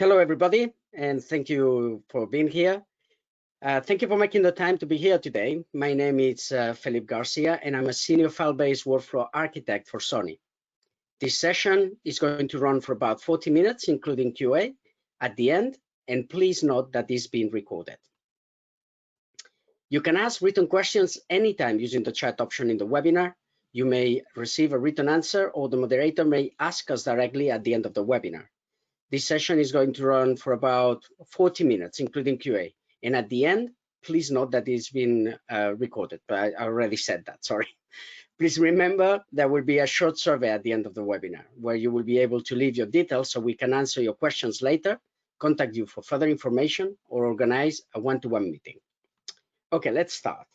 Hello, everybody, and thank you for being here. Thank you for making the time to be here today. My name is Felipe Garcia, and I'm a senior file-based workflow architect for Sony. This session is going to run for about 40 minutes, including QA at the end, and please note that it's being recorded. You can ask written questions anytime using the chat option in the webinar. You may receive a written answer, or the moderator may ask us directly at the end of the webinar. This session is going to run for about 40 minutes, including QA. And at the end, please note that it's been recorded, but I already said that, sorry. Please remember there will be a short survey at the end of the webinar where you will be able to leave your details so we can answer your questions later, contact you for further information, or organize a one-to-one meeting. Okay, let's start.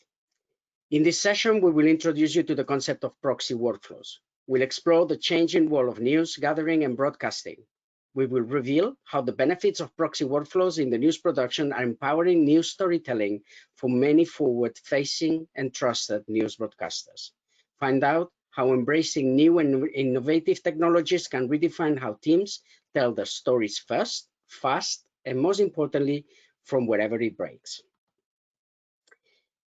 In this session, we will introduce you to the concept of proxy workflows. We'll explore the changing world of news gathering and broadcasting. We will reveal how the benefits of proxy workflows in the news production are empowering news storytelling for many forward-facing and trusted news broadcasters. Find out how embracing new and innovative technologies can redefine how teams tell their stories first, fast, and most importantly, from wherever it breaks.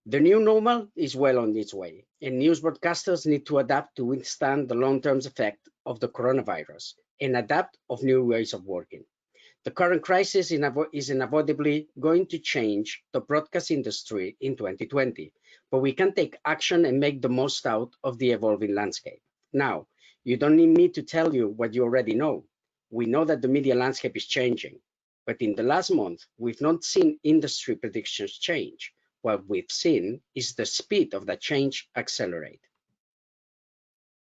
The new normal is well on its way, and news broadcasters need to adapt to withstand the long-term effect of the coronavirus and adapt of new ways of working. The current crisis is unavoidably going to change the broadcast industry in 2020, but we can take action and make the most out of the evolving landscape. Now, you don't need me to tell you what you already know. We know that the media landscape is changing, but in the last month, we've not seen industry predictions change. What we've seen is the speed of that change accelerate.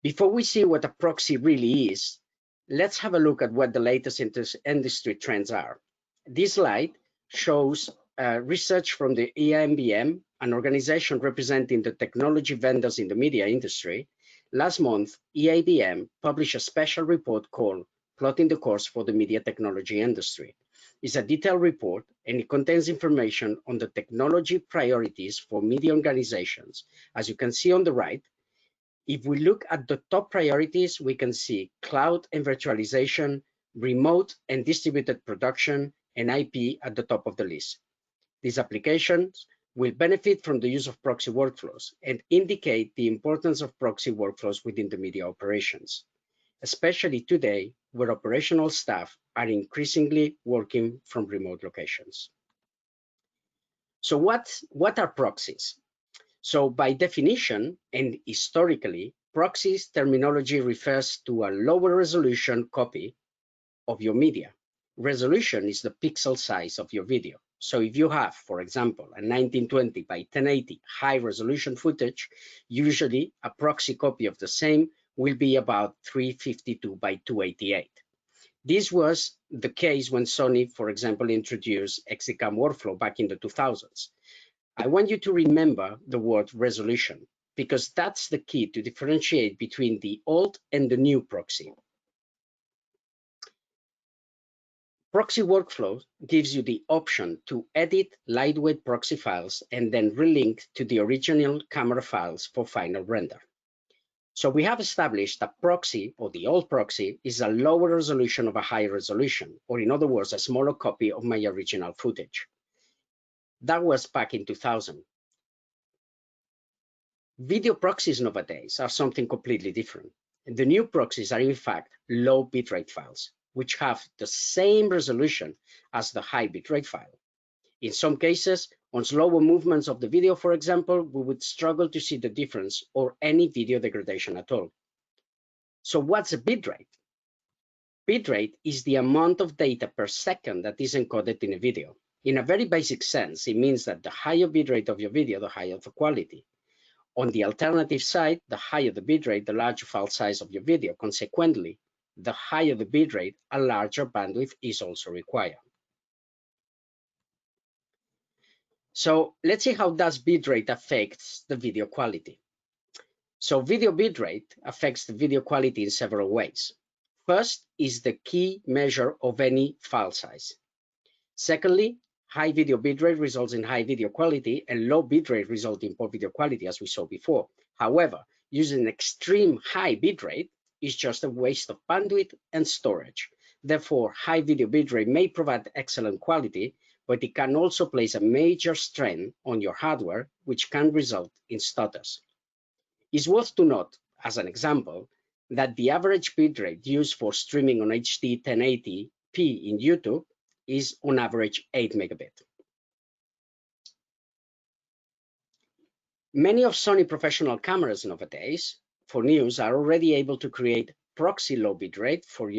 Before we see what a proxy really is, let's have a look at what the latest industry trends are. This slide shows research from the EIMBM, an organization representing the technology vendors in the media industry. Last month, EIBM published a special report called Plotting the Course for the Media Technology Industry. It's a detailed report, and it contains information on the technology priorities for media organizations. As you can see on the right, if we look at the top priorities, we can see cloud and virtualization, remote and distributed production, and IP at the top of the list. These applications will benefit from the use of proxy workflows and indicate the importance of proxy workflows within the media operations, especially today, where operational staff are increasingly working from remote locations. So what are proxies? So by definition and historically, proxies terminology refers to a lower resolution copy of your media. Resolution is the pixel size of your video. So if you have, for example, a 1920 by 1080 high resolution footage, usually a proxy copy of the same will be about 352 by 288. This was the case when Sony, for example, introduced XDCAM workflow back in the 2000s. I want you to remember the word resolution, because that's the key to differentiate between the old and the new proxy. Proxy workflow gives you the option to edit lightweight proxy files and then relink to the original camera files for final render. So we have established that proxy, or the old proxy, is a lower resolution of a higher resolution, or in other words, a smaller copy of my original footage. That was back in 2000. Video proxies nowadays are something completely different. The new proxies are in fact low bitrate files, which have the same resolution as the high bitrate file. In some cases, on slower movements of the video, for example, we would struggle to see the difference or any video degradation at all. So what's a bitrate? Bitrate is the amount of data per second that is encoded in a video. In a very basic sense, it means that the higher bitrate of your video, the higher the quality. On the alternative side, the higher the bitrate, the larger file size of your video. Consequently, the higher the bitrate, a larger bandwidth is also required. So let's see how does bitrate affects the video quality. So video bitrate affects the video quality in several ways. First is the key measure of any file size. Secondly, high video bitrate results in high video quality, and low bitrate results in poor video quality, as we saw before. However, using extreme high bitrate is just a waste of bandwidth and storage. Therefore, high video bitrate may provide excellent quality, but it can also place a major strain on your hardware, which can result in stutters. It's worth to note, as an example, that the average bitrate used for streaming on HD 1080p in YouTube is on average 8 megabit. Many of Sony professional cameras nowadays for news are already able to create proxy low bitrate for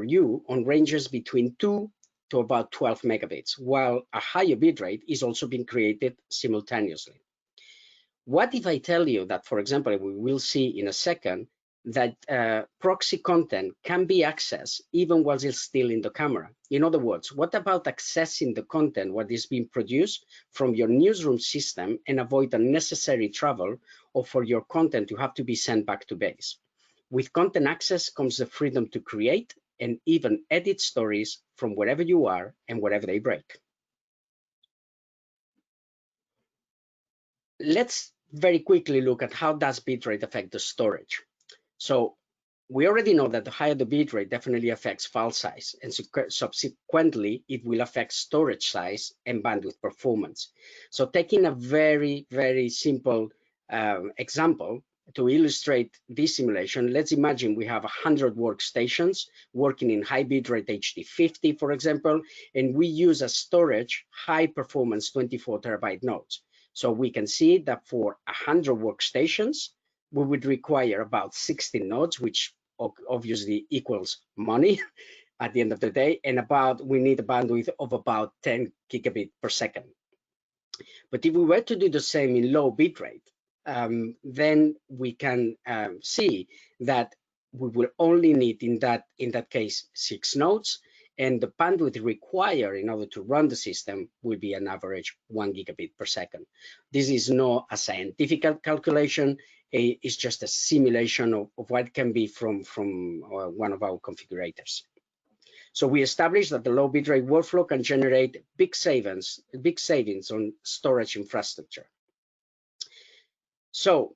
you on ranges between 2 to about 12 megabits, while a higher bitrate is also being created simultaneously. What if I tell you that, for example, we will see in a second that proxy content can be accessed even while it's still in the camera? In other words, what about accessing the content, what is being produced from your newsroom system, and avoid unnecessary travel or for your content to have to be sent back to base? With content access comes the freedom to create and even edit stories from wherever you are and wherever they break. Let's very quickly look at how does bitrate affect the storage. So we already know that the higher the bitrate definitely affects file size, and subsequently it will affect storage size and bandwidth performance. So taking a very, very simple example to illustrate this simulation, let's imagine we have 100 workstations working in high bitrate HD50, for example, and we use as storage high performance 24 terabyte nodes. So we can see that for 100 workstations, we would require about 16 nodes, which obviously equals money at the end of the day, and we need a bandwidth of about 10 gigabit per second. But if we were to do the same in low bitrate, then we can see that we will only need in that case 6 nodes, and the bandwidth required in order to run the system will be an average 1 gigabit per second. This is not a scientific calculation. It's just a simulation of what can be from one of our configurators. So we established that the low bitrate workflow can generate big savings on storage infrastructure. So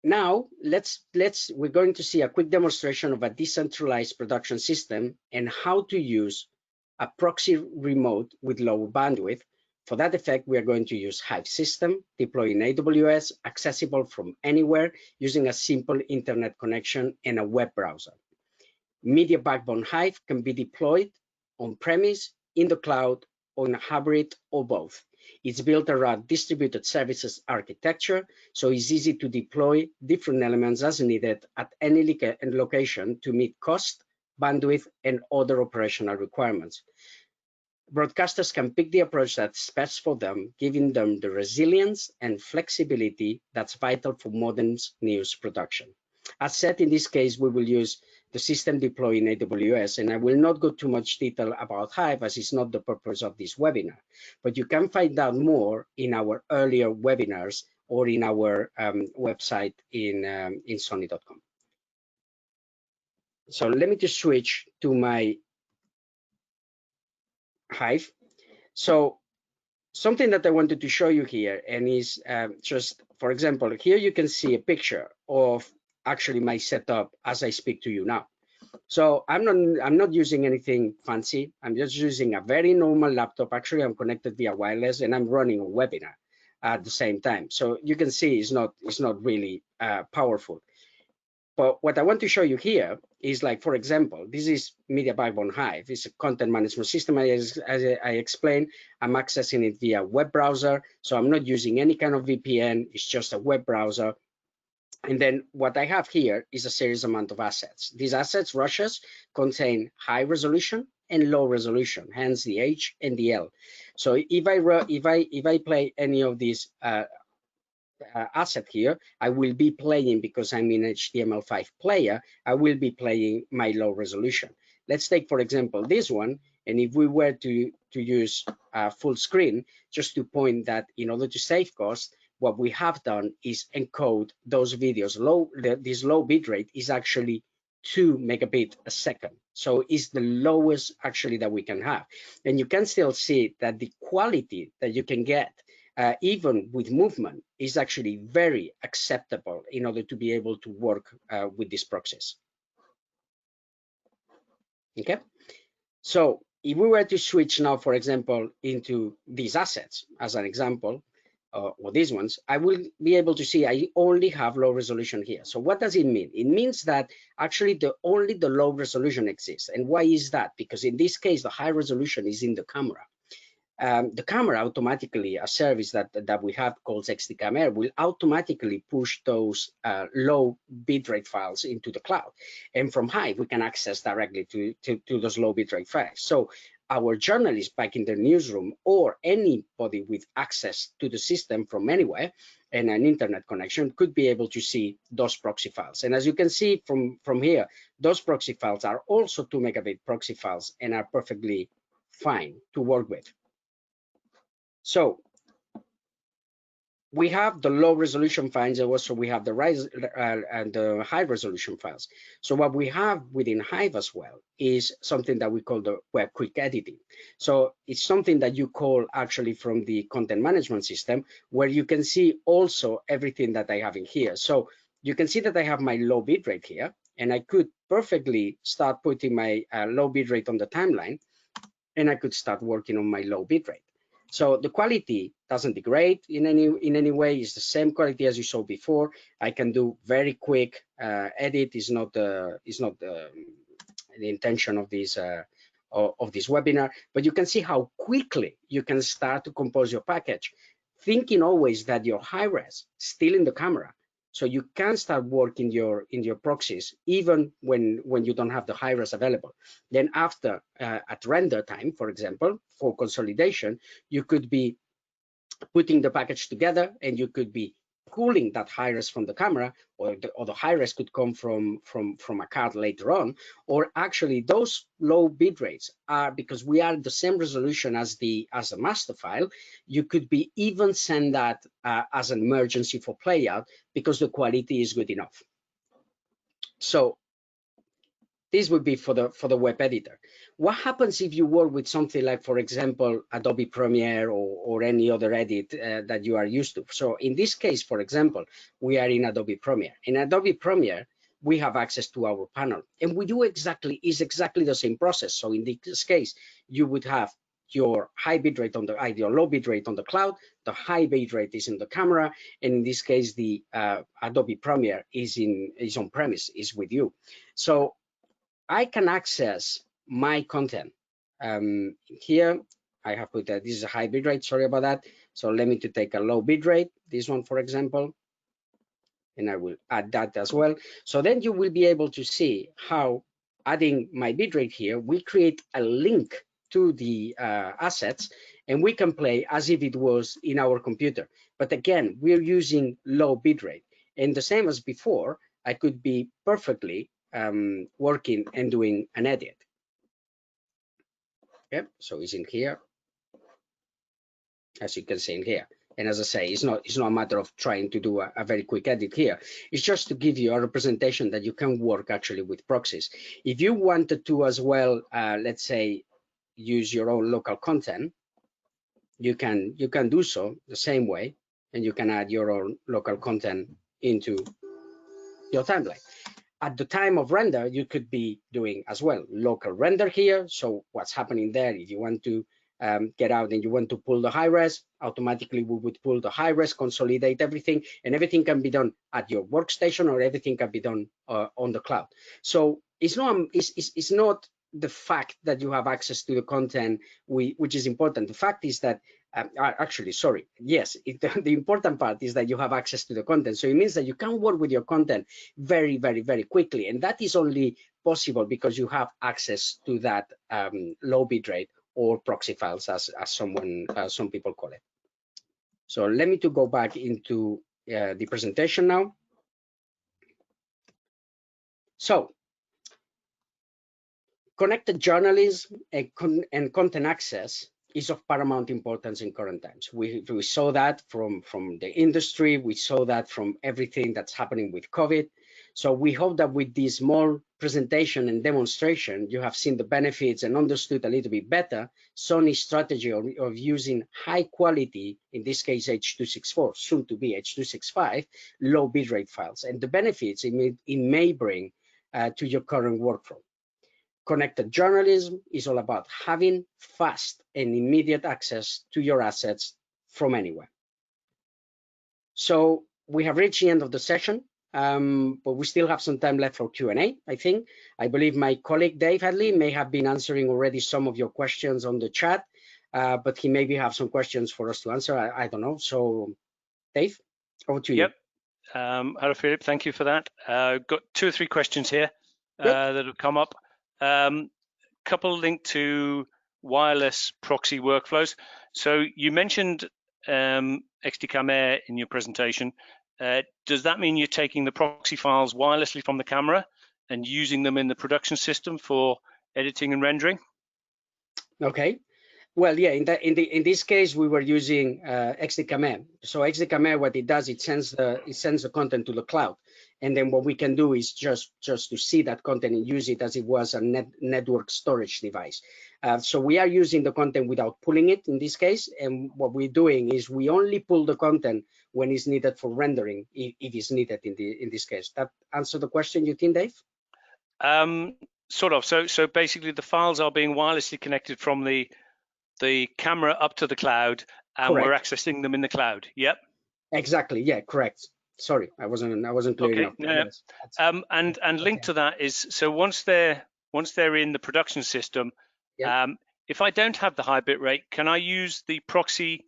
now we're going to see a quick demonstration of a decentralized production system and how to use a proxy remote with low bandwidth. For that effect, we are going to use Hive system, deployed in AWS, accessible from anywhere using a simple internet connection and a web browser. Media Backbone Hive can be deployed on-premise, in the cloud, on a hybrid, or both. It's built around distributed services architecture, so it's easy to deploy different elements as needed at any location to meet cost, bandwidth, and other operational requirements. Broadcasters can pick the approach that's best for them, giving them the resilience and flexibility that's vital for modern news production. As said, in this case, we will use the system deployed in AWS, and I will not go too much detail about Hive as it's not the purpose of this webinar, but you can find out more in our earlier webinars or in our website in sony.com. So let me just switch to my Hive. So something that I wanted to show you here, and is just, for example, here you can see a picture of actually my setup as I speak to you now. So I'm not using anything fancy. I'm just using a very normal laptop. Actually, I'm connected via wireless, and I'm running a webinar at the same time. So you can see it's not really powerful. But what I want to show you here is, like, for example, this is Media Backbone Hive. It's a content management system. As I explained, I'm accessing it via web browser. So I'm not using any kind of VPN. It's just a web browser. And then what I have here is a series amount of assets. These assets, rushes, contain high resolution and low resolution, hence the H and the L. So if I play any of these asset here, I will be playing, because I'm in HTML5 player, I will be playing my low resolution. Let's take, for example, this one, and if we were to use full screen, just to point that in order to save cost, what we have done is encode those videos. This low bitrate is actually 2 megabit a second. So it's the lowest actually that we can have. And you can still see that the quality that you can get even with movement is actually very acceptable in order to be able to work with these proxies. Okay, so if we were to switch now, for example, into these assets as an example, or these ones, I will be able to see I only have low resolution here. So what does it mean? It means that actually only the low resolution exists. And why is that? Because in this case, the high resolution is in the camera. The camera automatically, a service that we have called XDCam Air, will automatically push those low bitrate files into the cloud. And from Hive, we can access directly to those low bitrate files. So our journalists back in the newsroom, or anybody with access to the system from anywhere and an internet connection, could be able to see those proxy files. And as you can see from here, those proxy files are also 2 megabit proxy files and are perfectly fine to work with. So we have the low resolution files, and also we have the and the high resolution files. So what we have within Hive as well is something that we call the web quick editing. So it's something that you call actually from the content management system, where you can see also everything that I have in here. So you can see that I have my low bitrate here, and I could perfectly start putting my low bitrate on the timeline, and I could start working on my low bitrate. So the quality doesn't degrade in any way. It's the same quality as you saw before. I can do very quick edit. Is not the intention of this webinar, but you can see how quickly you can start to compose your package, thinking always that your high res still in the camera. So you can start working in your proxies even when you don't have the high res available. Then after at render time, for example, for consolidation, you could be putting the package together, and you could be pulling that high res from the camera, or the high res could come from a card later on, or actually those low bit rates are, because we are the same resolution as the master file, you could be even send that as an emergency for playout, because the quality is good enough. So this would be for the web editor. What happens if you work with something like, for example, Adobe Premiere or any other edit that you are used to? So in this case, for example, we are in Adobe Premiere. In Adobe Premiere, we have access to our panel, and we do exactly the same process. So in this case, you would have your high bitrate on your low bitrate on the cloud, the high bitrate is in the camera, and in this case, the Adobe Premiere is on premise, is with you. So I can access my content. Here, I have put that this is a high bitrate, sorry about that. So let me to take a low bitrate, this one, for example, and I will add that as well. So then you will be able to see how, adding my bitrate here, we create a link to the assets, and we can play as if it was in our computer. But again, we're using low bitrate. And the same as before, I could be perfectly working and doing an edit. Okay, so it's in here, as you can see in here. And as I say, it's not a matter of trying to do a very quick edit here. It's just to give you a representation that you can work actually with proxies. If you wanted to as well, let's say, use your own local content, you can do so the same way, and you can add your own local content into your timeline. At the time of render, you could be doing as well local render here. So what's happening there, if you want to get out and you want to pull the high res, automatically we would pull the high res, consolidate everything, and everything can be done at your workstation, or everything can be done on the cloud. So it's not the fact that you have access to the content which is important. The fact is that actually, sorry, yes, the important part is that you have access to the content. So it means that you can work with your content very, very, very quickly. And that is only possible because you have access to that low bitrate or proxy files, as some people call it. So let me to go back into the presentation now. So connected journalism and content access is of paramount importance in current times. We saw that from the industry. We saw that from everything that's happening with COVID. So we hope that with this small presentation and demonstration, you have seen the benefits and understood a little bit better Sony's strategy of using high quality, in this case H.264, soon to be H.265, low bitrate files, and the benefits it may bring to your current workflow. Connected journalism is all about having fast and immediate access to your assets from anywhere. So we have reached the end of the session, but we still have some time left for Q&A, I think. I believe my colleague Dave Hadley may have been answering already some of your questions on the chat, but he maybe have some questions for us to answer. I don't know. So Dave, over to you. Yep. Hello, Philip. Thank you for that. Got 2 or 3 questions here that have come up. Couple linked to wireless proxy workflows. So you mentioned XDCAM Air in your presentation. Does that mean you're taking the proxy files wirelessly from the camera and using them in the production system for editing and rendering? Okay. Well, yeah. In this case, we were using XDCAM Air. So XDCAM Air, what it does, it sends the content to the cloud, and then what we can do is just to see that content and use it as it was a network storage device. So we are using the content without pulling it in this case, and what we're doing is we only pull the content when it's needed for rendering, if it's needed in this case. That answer the question, you think, Dave? Sort of. So basically, the files are being wirelessly connected from the camera up to the cloud, and Correct. we're accessing them in the cloud. Yep. Exactly. Yeah. Correct. Sorry, I wasn't clear enough. No. Yes. And linked to that is, so once they're in the production system, Yeah. if I don't have the high bit rate, can I use the proxy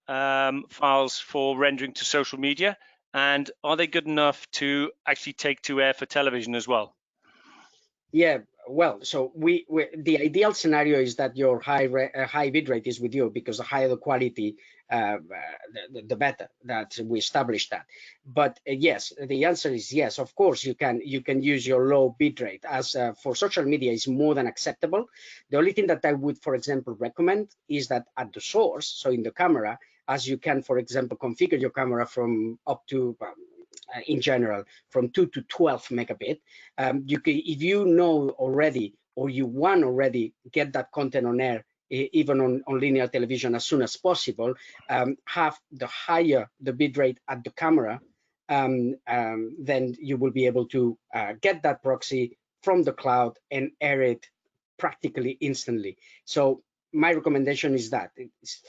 files for rendering to social media? And are they good enough to actually take to air for television as well? Yeah, well, so the ideal scenario is that your high bit rate is with you, because the higher the quality, the better. That we established that. But yes, the answer is yes. Of course, you can use your low bit rate as for social media is more than acceptable. The only thing that I would, for example, recommend is that at the source, so in the camera, as you can, for example, configure your camera from up to in general from 2 to 12 megabit. You can, if you know already or you want already get that content on air, even on linear television as soon as possible, have the higher the bit rate at the camera, then you will be able to get that proxy from the cloud and air it practically instantly. So my recommendation is that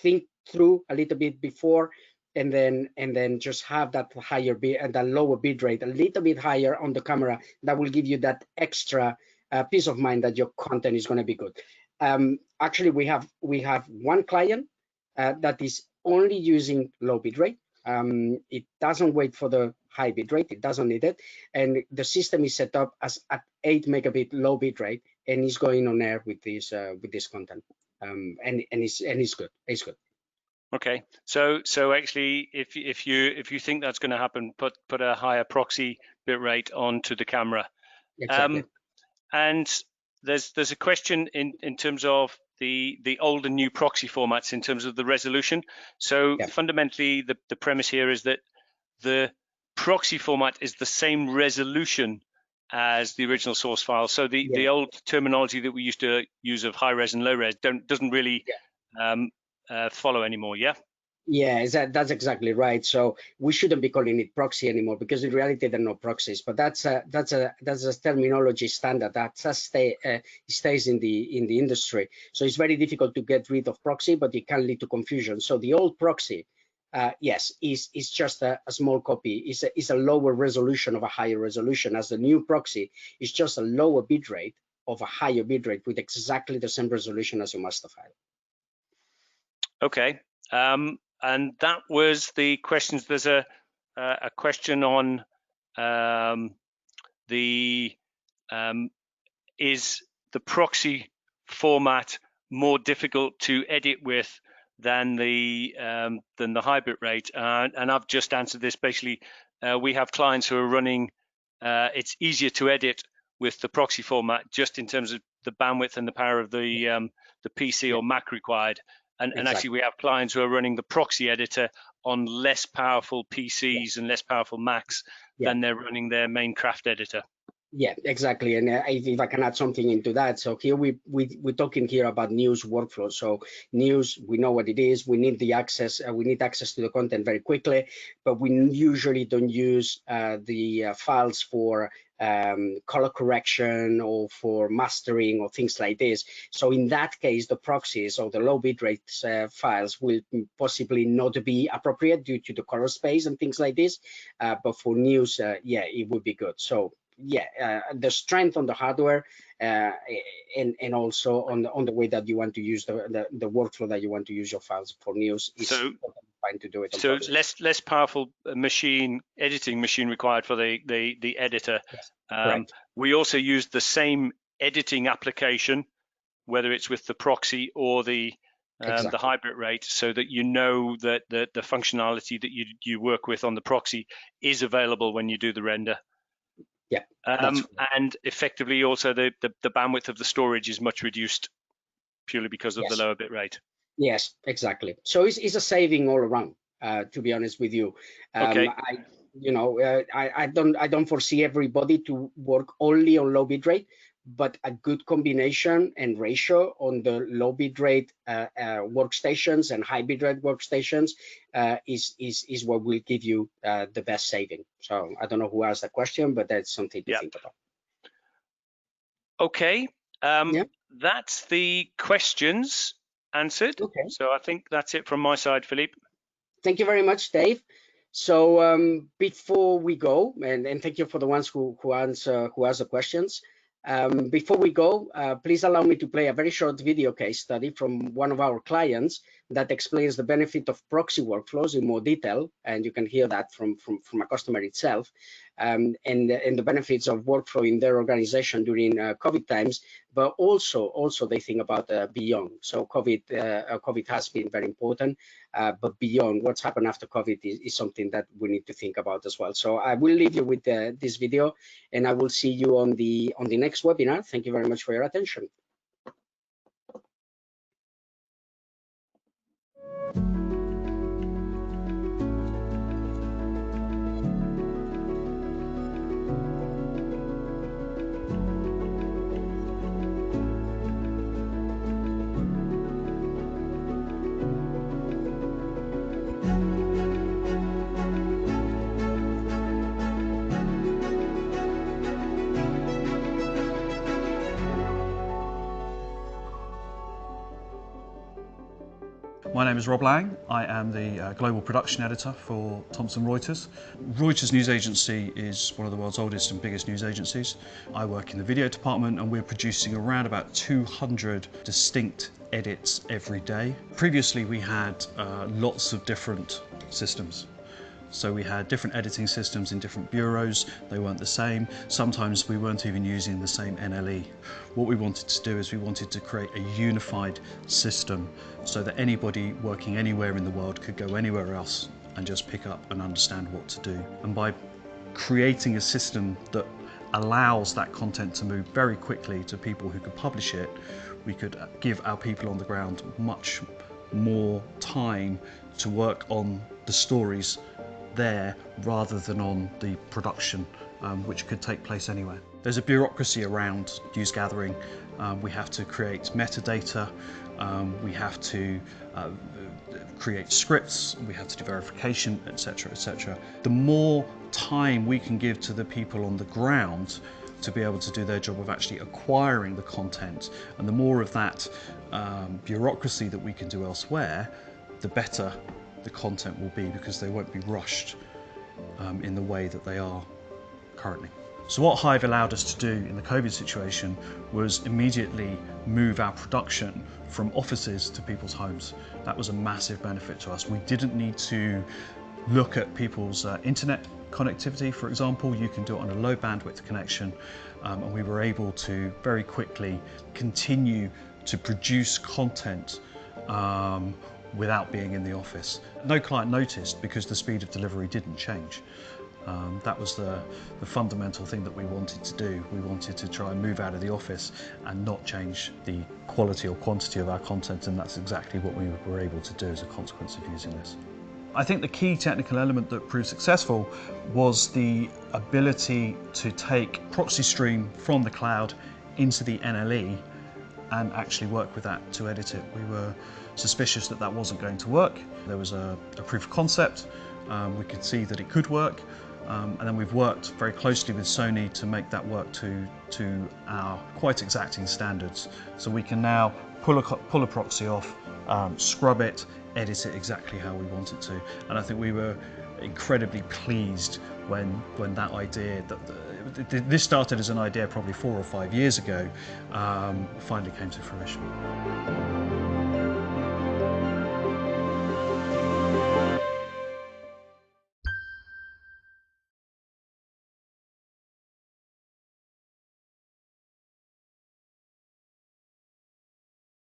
think through a little bit before, and then just have that higher bit and that lower bit rate a little bit higher on the camera. That will give you that extra peace of mind that your content is going to be good. Actually, we have one client that is only using low bit rate. It doesn't wait for the high bit rate. It doesn't need it, and the system is set up as at 8 megabit low bit rate, and it's going on air with this content. And it's good. It's good. Okay, so actually, if you think that's going to happen, put a higher proxy bit rate onto the camera. Exactly. And there's a question in terms of the old and new proxy formats in terms of the resolution. So yeah. Fundamentally, the premise here is that the proxy format is the same resolution as the original source file. So the old terminology that we used to use of high res and low res doesn't really follow anymore. Yeah, that's exactly right. So we shouldn't be calling it proxy anymore, because in reality they're not proxies. But that's a terminology standard that stays in the industry. So it's very difficult to get rid of proxy, but it can lead to confusion. So the old proxy, yes, is just a small copy. Is a lower resolution of a higher resolution, as the new proxy is just a lower bit rate of a higher bit rate with exactly the same resolution as your master file. Okay. And that was the questions. There's a question on is the proxy format more difficult to edit with than the high bit rate? And I've just answered this. Basically, we have clients who are running. It's easier to edit with the proxy format, just in terms of the bandwidth and the power of the PC or Mac required. And actually, we have clients who are running the proxy editor on less powerful PCs and less powerful Macs than they're running their main craft editor. Yeah, exactly. And if I can add something into that, so here we're talking here about news workflow. So news, we know what it is. We need the access. We need access to the content very quickly, but we usually don't use the files for color correction or for mastering or things like this. So in that case, the proxies or the low bitrate files will possibly not be appropriate due to the color space and things like this. But for news, yeah, it would be good. So yeah, the strength on the hardware and also on the way that you want to use the workflow that you want to use your files for news is fine to do it on so Proxy. less powerful editing machine required for the editor. Yes, correct. We also use the same editing application, whether it's with the Proxy or the hybrid rate, so that you know that the functionality that you work with on the Proxy is available when you do the render. Yeah, and effectively also the bandwidth of the storage is much reduced purely because of the lower bit rate. Yes, exactly. So it's a saving all around, to be honest with you. Okay. I don't foresee everybody to work only on low bit rate, but a good combination and ratio on the low bit rate workstations and high bit rate workstations is what will give you the best saving. So I don't know who asked the question, but that's something to think about. Okay. That's the questions answered. Okay. So I think that's it from my side, Philippe. Thank you very much, Dave. So before we go, and thank you for the ones who asked the questions. Before we go, please allow me to play a very short video case study from one of our clients that explains the benefit of proxy workflows in more detail, and you can hear that from a customer itself, and the benefits of workflow in their organization during COVID times, but also they think about beyond. So COVID has been very important, but beyond what's happened after COVID is something that we need to think about as well. So I will leave you with this video, and I will see you on the next webinar. Thank you very much for your attention. My name is Rob Lang. I am the Global Production Editor for Thomson Reuters. Reuters News Agency is one of the world's oldest and biggest news agencies. I work in the video department and we're producing around about 200 distinct edits every day. Previously we had lots of different systems. So we had different editing systems in different bureaus. They weren't the same. Sometimes we weren't even using the same NLE. What we wanted to do is we wanted to create a unified system so that anybody working anywhere in the world could go anywhere else and just pick up and understand what to do. And by creating a system that allows that content to move very quickly to people who could publish it, we could give our people on the ground much more time to work on the stories there rather than on the production, which could take place anywhere. There's a bureaucracy around news gathering. We have to create metadata, we have to create scripts, we have to do verification, etc., etc. The more time we can give to the people on the ground to be able to do their job of actually acquiring the content, and the more of that bureaucracy that we can do elsewhere, the better the content will be, because they won't be rushed in the way that they are currently. So what Hive allowed us to do in the COVID situation was immediately move our production from offices to people's homes. That was a massive benefit to us. We didn't need to look at people's internet connectivity, for example. You can do it on a low bandwidth connection, and we were able to very quickly continue to produce content without being in the office. No client noticed because the speed of delivery didn't change. That was the fundamental thing that we wanted to do. We wanted to try and move out of the office and not change the quality or quantity of our content, and that's exactly what we were able to do as a consequence of using this. I think the key technical element that proved successful was the ability to take Proxy Stream from the cloud into the NLE and actually work with that to edit it. We were suspicious that that wasn't going to work. There was a proof of concept. We could see that it could work. And then we've worked very closely with Sony to make that work to our quite exacting standards. So we can now pull a proxy off, scrub it, edit it exactly how we want it to. And I think we were incredibly pleased when that idea, this started as an idea probably 4 or 5 years ago, finally came to fruition.